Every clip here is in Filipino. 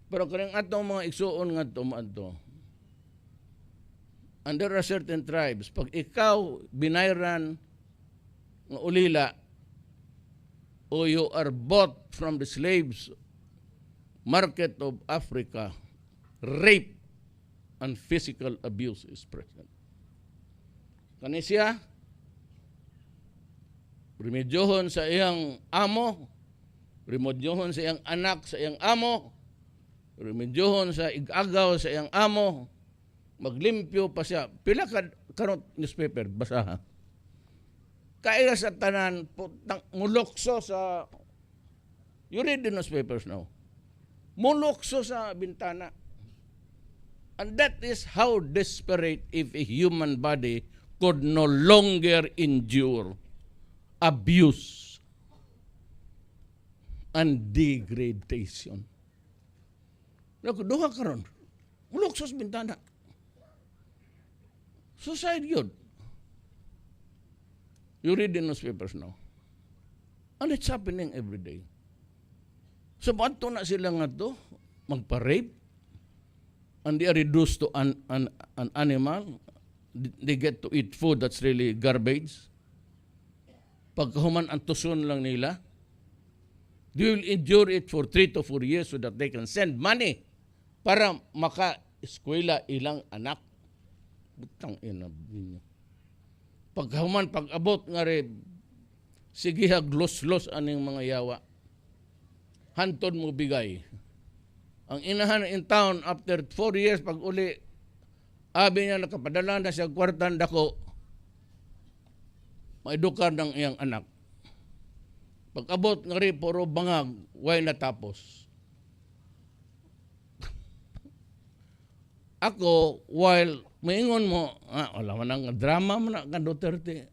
Pero kaning atong mga igsuon nga tumaadto, under a certain tribes, pag ikaw binayran nga ulila o you are bought from the slaves market of Africa, rape and physical abuse is present. Kani siya, remedyohon sa iyang amo, remedyohon sa iyang anak sa iyang amo, remedyohon sa igagaw sa iyang amo, maglimpyo pa siya. Pila ka karot newspaper, basaha. Kaya sa tanan, mulokso sa, you read the newspapers now, mulokso sa bintana. And that is how desperate if a human body could no longer endure abuse and degradation. Duha karon, mulokso sa bintana. Suicide yun. You read the newspapers now. And it's happening every day. So, ba't na sila nga to? Magpa-rape? And they are reduced to an animal. They get to eat food that's really garbage. Pagkahuman ang tuson lang nila, they will endure it for 3 to 4 years so that they can send money para maka-eskwela ilang anak. Butang ina ninyo. Pagkahuman, pag-abot nga rin, sige haglos-los aning mga yawa. Hantod mo bigay. Ang inahan in town, after 4 years, pag uli, abi niya nakapadala na siya kwartan dako, maedukar ng iyang anak. Pag-abot nga rin, puro bangag, way natapos. Ako, while maingon mo, wala man ang drama man ang Duterte,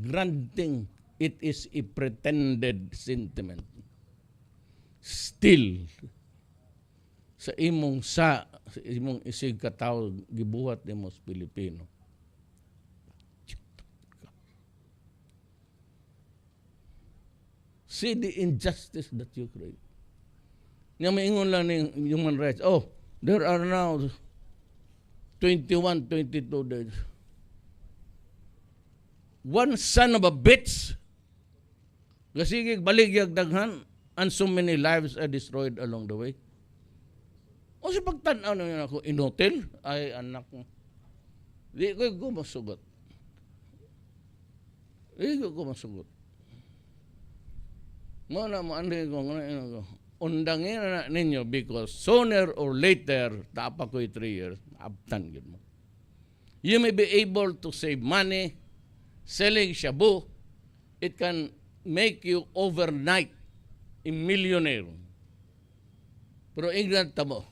granting it is a pretended sentiment. Still, sa imong isig kataw, gibuhat ni mos Pilipino. See the injustice that you create. Nga maingon lang ng human rights, there are now 21, 22 days. One son of a bitch, gasigig baligyag daghan, and so many lives are destroyed along the way. O sa pagtanaw na yun ako, inotel, ay anak mo. Di ko masugot. Di ko masugot. Muna mo, anday ko, undangin na ninyo because sooner or later, tapa ko 3 years, abtan yun mo. You may be able to save money selling shabu. It can make you overnight a millionaire. Pero ignorant mo,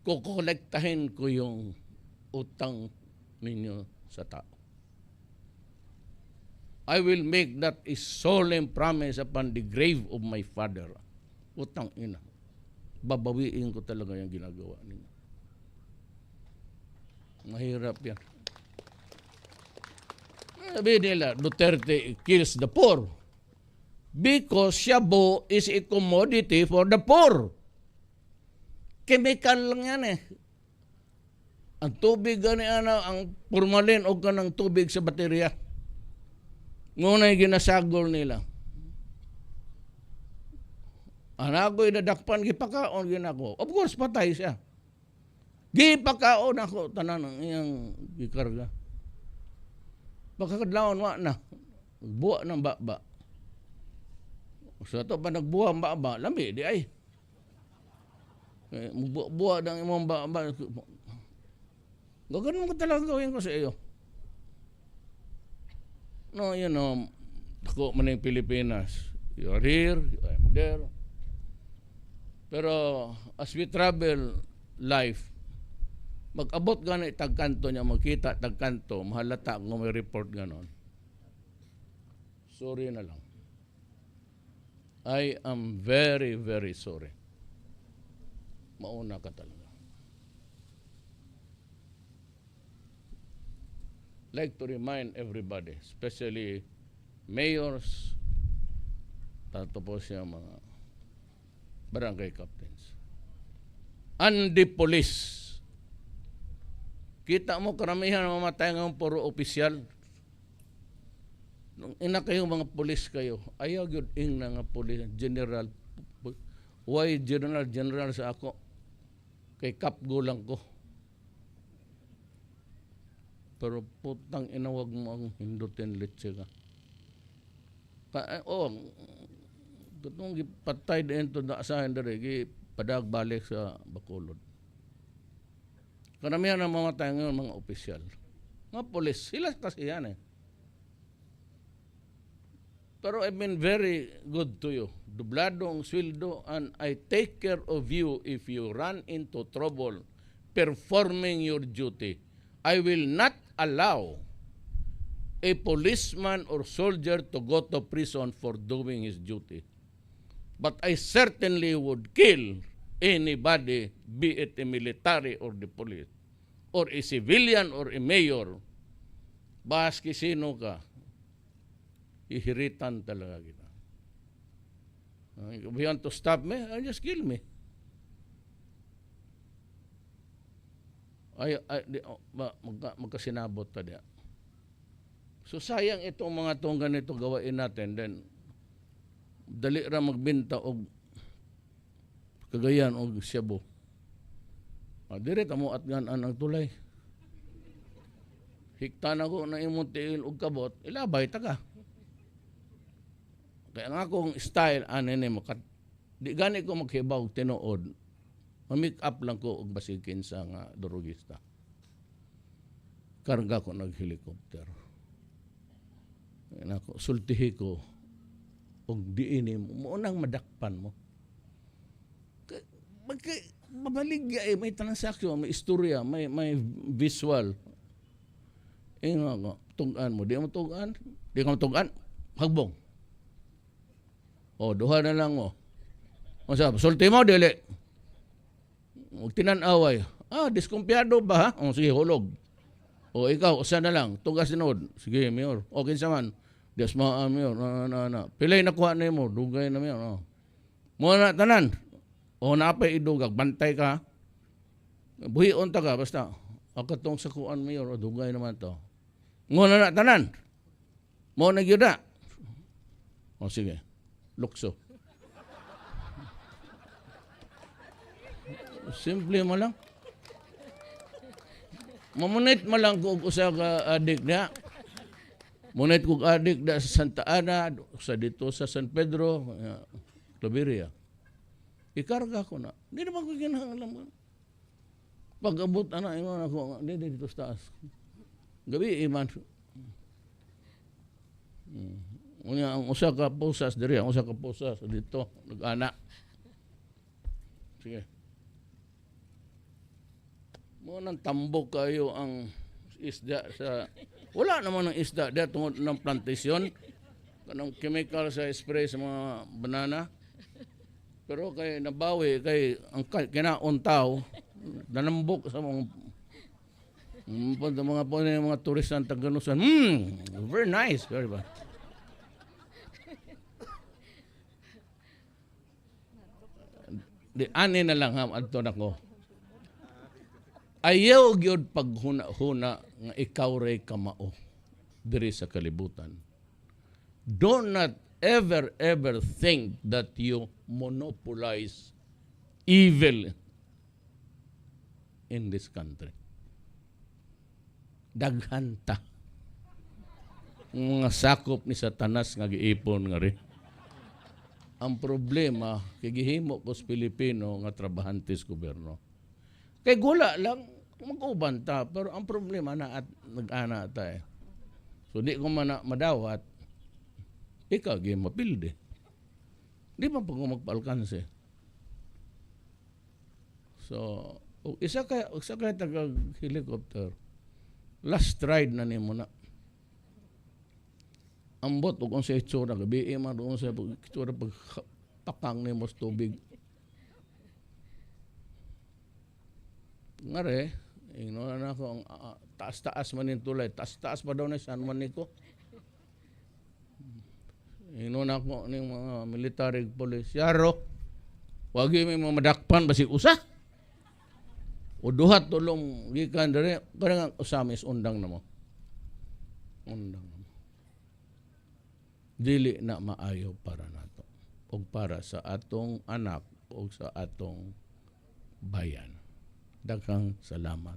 kukolektahin ko yung utang ninyo sa tao. I will make that a solemn promise upon the grave of my father. Utang ina. Babawiin ko talaga yung ginagawa ninyo. Mahirap yan. Sabi nila, Duterte kills the poor because shabu is a commodity for the poor. Chemical lang yan eh. Ang tubig gani ang formalin o kanang tubig sa baterya. Ngunay ginasagol nila. Anak ko idadakpan, gipakaon ginako. Of course, patay siya. Gipakaon ako, tanan ng iyang gikarga. Pagkakadlaon, wa na. Buwa ng baba. So ito, pa nagbuwa ang baba, lami, di ay. Buwa ng imong baba. Gagano ko talaga gawin ko sa iyo. No, you know, ako man yung Pilipinas. You are here, I am there. Pero as we travel life, mag-abot gano'n tagkanto niya, magkita tagkanto, mahalata kung may report gano'n. Sorry na lang. I am very, very sorry. Mauna ka talaga. Like to remind everybody, especially mayors, tapos yung mga barangay captains. and the police. Kita mo karamihan ng mamatay ng puro opisyal. Nung ina kayo mga pulis kayo, ayaw yun ing nga pulis, general. Why general sa ako? Kay kapgo lang ko. Pero putang inawag mo ang hindutin litse ka. Tutong patay din to na asahan dari, padag balik sa Bacolod. Karamihan na mamatay ngayon mga opisyal. Mga polis, sila kasi yan eh. Pero I've been very good to you. Dublado ang sweldo and I take care of you if you run into trouble performing your duty. I will not allow a policeman or soldier to go to prison for doing his duty. But I certainly would kill anybody, be it a military or the police, or a civilian or a mayor. Baski sino ka, ihiritan talaga kita. If you want to stop me, just kill me. Magkasinabot ta diya. So sayang itong mga itong ganito gawain natin, then dali ra magbenta og Cagayan og Cebu. Dire ta mo at gan ang tulay. Hiktan ako na imong tiil og kabot, ilabay ta ka. Kaya nga akong style ani mo di gani ko maghibaw og tinuod. Ma-make up lang ko og basikin sa nga durugista. Karga ko nag-helicopter. Kaya ako sultihi ko og diini mo unang madakpan mo. Mabaligya may transaksyon, may istorya, may visual. Nga, tugan mo. Di mo tugan. Di mo tugan. Hagbong. Duha na lang mo. Sabi, sulti mo, dili. Huwag tinanaway. Diskumpiyado ba, ha? Sige, hulog. Ikaw, usa na lang. Tugas sinod. Sige, Mayor. Okay sa man. Diyas maan, Mayor. Pilay nakuha na mo. Dugay na, Mayor. Muna tanan. Napay idugag, bantay ka. Buhion ta ka, basta. Akatong sakuan mayor, dugay naman to. Nguna na tanan. Mo na gyud na. Sige. Lukso. Simple mo lang. Mamunit mo lang kung usa ka adik na. Munit kung adik na sa Santa Ana, sa dito sa San Pedro, Claveria. Ikarga ko na. Hindi naman ko kinahanglan mo. Pag-abot ingon ako, hindi dito sa taas. Gabi, iman. Ang usa ka posas diri, ang usa ka posas dito, nag-ana. Sige. Mo nang tambok kayo ang isda sa wala naman ng isda diya tungod ng plantasyon. Kanang chemical sa spray sa mga banana. Pero kay nabawi, kay ang kinaon tao, nanambok sa mga turista ng Taganusan. Very nice. Very ba? Ani na lang ha, adto na ko. Ayaw gyud paghuna-huna nga ikaw ray kamao diri sa kalibutan. Do not ever think that you monopolize evil in this country. Daghanta. Mga sakop ni Satanas nga giipon nga rin. Ang problema, kigihimo ko sa Pilipino nga trabahantes gobyerno. Kay gula lang, mag-uban ta, pero ang problema na at nag-ana ta eh. So di ko madawat, ikaw gi mapilde. Di pa pag magpaalkanse. So, isa kaya taga-helicopter, last ride na ni mo na. Ambot o kung sa itsura, gabi man doon sa itsura pagpakang ni mo sa tubig. Ngare, ingno na ako, taas-taas man yung tulay, taas-taas pa daw na San Juanico. Ingno na ako ng mga military police, yaro, wag yung mga madakpan, basi usa. O duha tulong gikan diri kanang usamis undang na mo. Undang na mo. Dili na maayo para nato o para sa atong anak o sa atong bayan. Daghang salamat.